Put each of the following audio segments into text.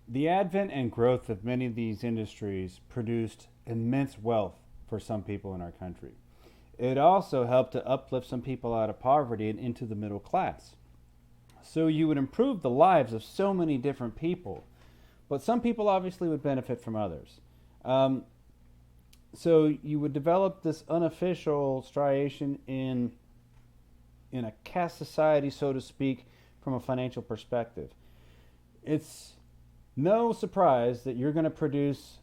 The advent and growth of many of these industries produced immense wealth for some people in our country. It also helped to uplift some people out of poverty and into the middle class. So you would improve the lives of so many different people, but some people obviously would benefit from others. Um, so you would develop this unofficial striation in a caste society, so to speak, from a financial perspective. It's no surprise that you're going to produce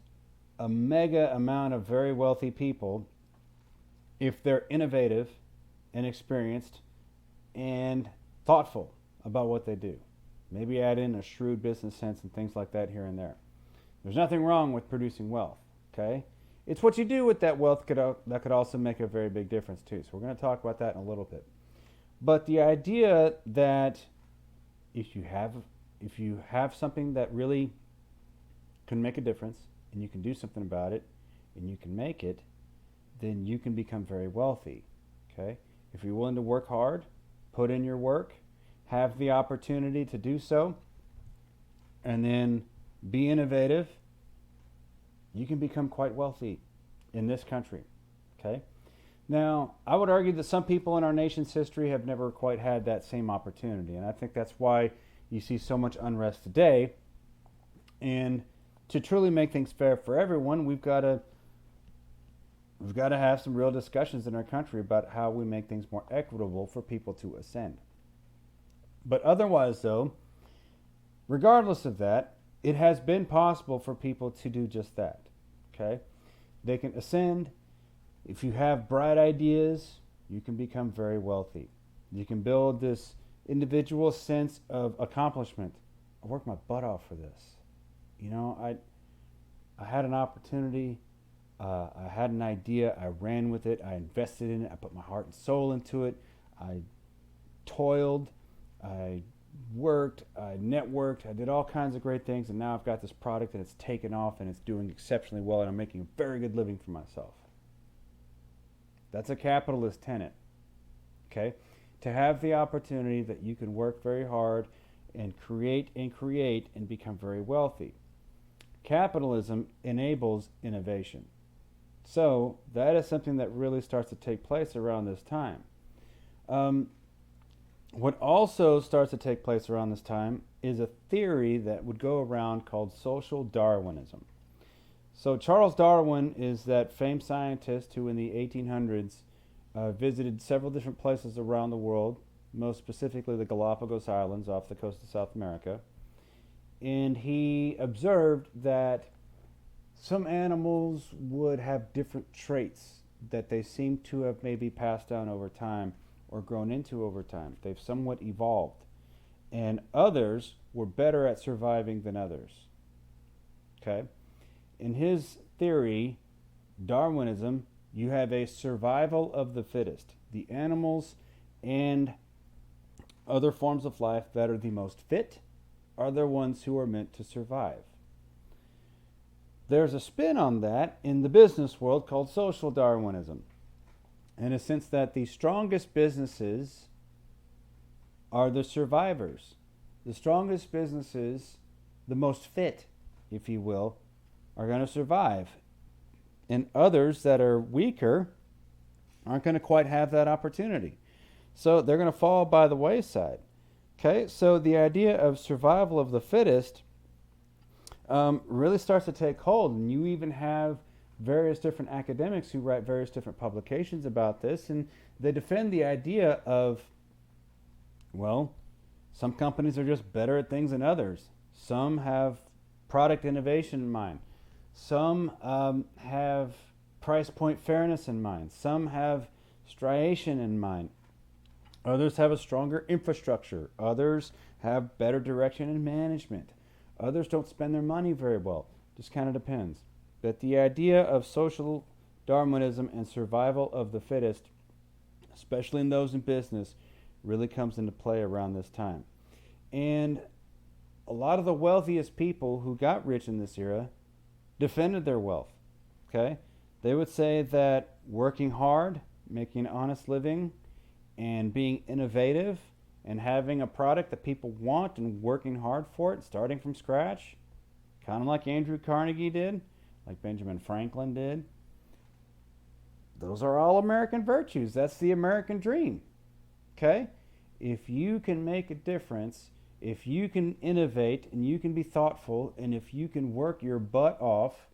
a mega amount of very wealthy people if they're innovative and experienced and thoughtful about what they do. Maybe add in a shrewd business sense and things like that here and there. There's nothing wrong with producing wealth, okay? It's what you do with that wealth that could also make a very big difference too. So we're going to talk about that in a little bit. But the idea that if you have if you have something that really can make a difference and you can do something about it and you can make it, then you can become very wealthy. Okay? If you're willing to work hard, put in your work, have the opportunity to do so, and then be innovative, you can become quite wealthy in this country. Okay? Now, I would argue that some people in our nation's history have never quite had that same opportunity, and I think that's why you see so much unrest today. And to truly make things fair for everyone, we've got to have some real discussions in our country about how we make things more equitable for people to ascend. But otherwise, though, regardless of that, it has been possible for people to do just that. Okay? They can ascend. If you have bright ideas, you can become very wealthy. You can build this individual sense of accomplishment. I worked my butt off for this. You know, I had an opportunity. I had an idea. I ran with it. I invested in it. I put my heart and soul into it. I toiled. I worked. I networked. I did all kinds of great things. And now I've got this product and it's taken off and it's doing exceptionally well. And I'm making a very good living for myself. That's a capitalist tenet. Okay? To have the opportunity that you can work very hard and create and become very wealthy. Capitalism enables innovation. So that is something that really starts to take place around this time. Um, what also starts to take place around this time is a theory that would go around called social Darwinism. So Charles Darwin is that famed scientist who in the 1800s visited several different places around the world, most specifically the Galapagos Islands off the coast of South America. And he observed that some animals would have different traits that they seem to have maybe passed down over time or grown into over time. They've somewhat evolved. And others were better at surviving than others. Okay? In his theory, Darwinism, you have a survival of the fittest. The animals and other forms of life that are the most fit are the ones who are meant to survive. There's a spin on that in the business world called social Darwinism, in a sense that the strongest businesses are the survivors. The strongest businesses, the most fit, if you will, are going to survive. And others that are weaker aren't going to quite have that opportunity. So they're going to fall by the wayside. Okay, so the idea of survival of the fittest really starts to take hold. And you even have various different academics who write various different publications about this. And they defend the idea of, well, some companies are just better at things than others. Some have product innovation in mind. Some have price point fairness in mind. Some have striation in mind. Others have a stronger infrastructure. Others have better direction and management. Others don't spend their money very well. Just kind of depends. But the idea of social Darwinism and survival of the fittest, especially in those in business, really comes into play around this time. And a lot of the wealthiest people who got rich in this era defended their wealth. Okay? They would say that working hard, making an honest living, and being innovative and having a product that people want and working hard for it, starting from scratch, kind of like Andrew Carnegie did, like Benjamin Franklin did. Those are all American virtues. That's the American dream. Okay? If you can make a difference, if you can innovate and you can be thoughtful, and if you can work your butt off,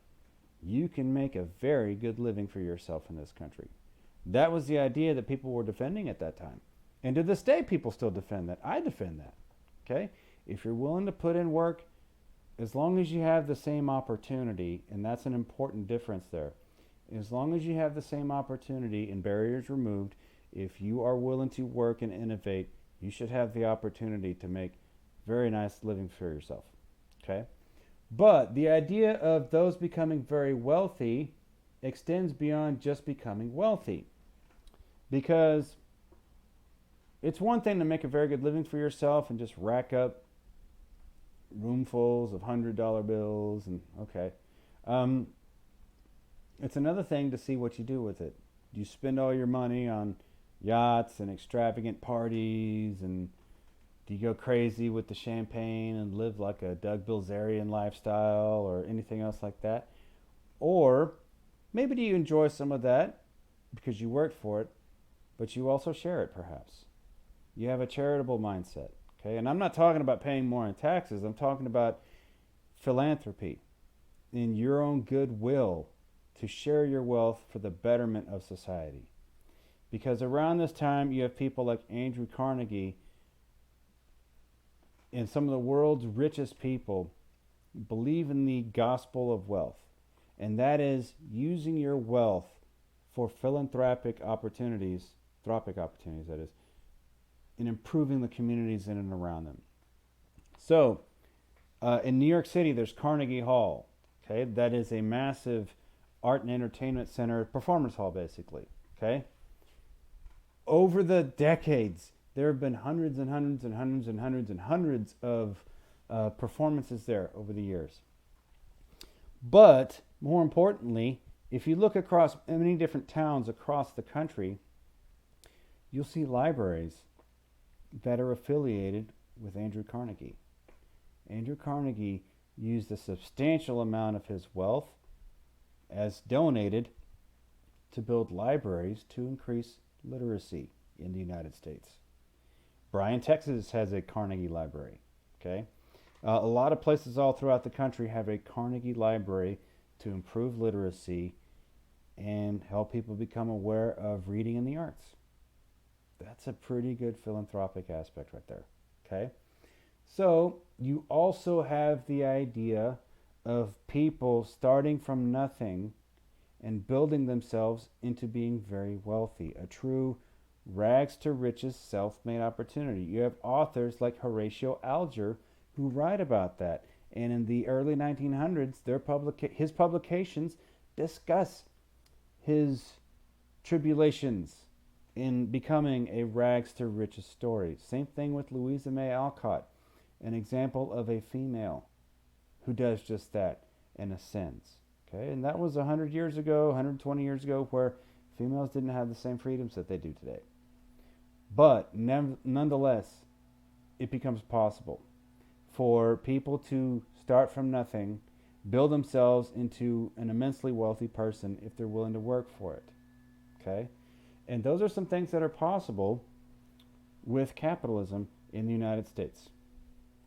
you can make a very good living for yourself in this country. That was the idea that people were defending at that time. And to this day, people still defend that. I defend that. Okay? If you're willing to put in work, as long as you have the same opportunity, and that's an important difference there, as long as you have the same opportunity and barriers removed, if you are willing to work and innovate, you should have the opportunity to make very nice living for yourself. Okay? But the idea of those becoming very wealthy extends beyond just becoming wealthy. Because it's one thing to make a very good living for yourself and just rack up roomfuls of $100 bills and okay. It's another thing to see what you do with it. Do you spend all your money on yachts and extravagant parties, and do you go crazy with the champagne and live like a Doug Bilzerian lifestyle or anything else like that? Or maybe do you enjoy some of that because you worked for it, but you also share it perhaps? You have a charitable mindset, okay? And I'm not talking about paying more in taxes. I'm talking about philanthropy in your own goodwill to share your wealth for the betterment of society. Because around this time, you have people like Andrew Carnegie and some of the world's richest people believe in the gospel of wealth. And that is using your wealth for philanthropic opportunities, that is, in improving the communities in and around them. So, in New York City, there's Carnegie Hall. Okay, that is a massive art and entertainment center, performance hall, basically. Okay. Over the decades, there have been hundreds and hundreds and hundreds and hundreds and hundreds of performances there over the years. But more importantly, if you look across many different towns across the country, you'll see libraries that are affiliated with Andrew Carnegie. Andrew Carnegie used a substantial amount of his wealth as donated to build libraries to increase literacy in the United States. Bryan, Texas has a Carnegie Library. Okay, a lot of places all throughout the country have a Carnegie Library to improve literacy and help people become aware of reading and the arts. That's a pretty good philanthropic aspect right there. Okay, so you also have the idea of people starting from nothing and building themselves into being very wealthy, a true rags to riches self-made opportunity. You have authors like Horatio Alger who write about that, and in the early 1900s his publications discuss his tribulations in becoming a rags to riches story. Same thing with Louisa May Alcott, an example of a female who does just that and ascends. Okay, and that was 100 years ago, 120 years ago, where females didn't have the same freedoms that they do today. But nonetheless, it becomes possible for people to start from nothing, build themselves into an immensely wealthy person if they're willing to work for it. Okay, and those are some things that are possible with capitalism in the United States.